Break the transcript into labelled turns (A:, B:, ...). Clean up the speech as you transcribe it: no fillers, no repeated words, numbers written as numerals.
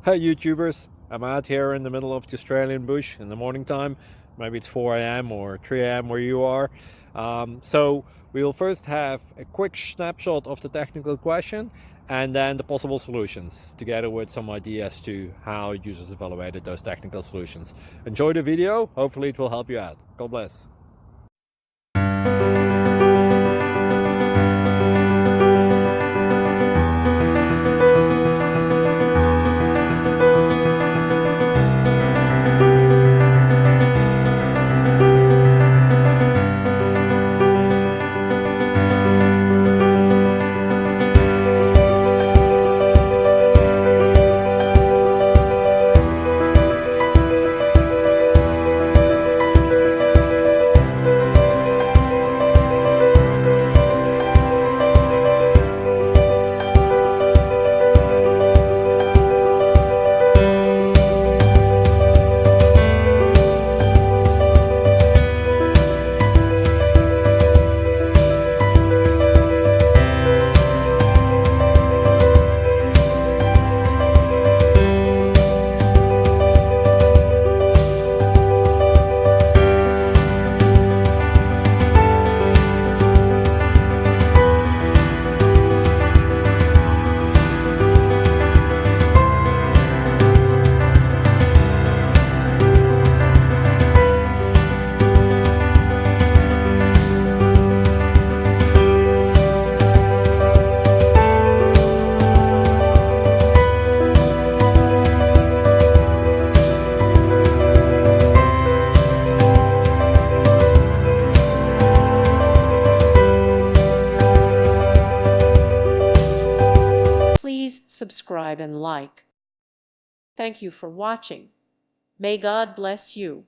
A: Hey YouTubers, I'm out here in the middle of the Australian bush in the morning time. Maybe it's 4 a.m. or 3 a.m. where you are. So we'll first have a quick snapshot of the technical question and then the possible solutions, together with some ideas to how users evaluated those technical solutions. Enjoy the video, hopefully it will help you out. God bless.
B: Please subscribe and like. Thank you for watching. May God bless you.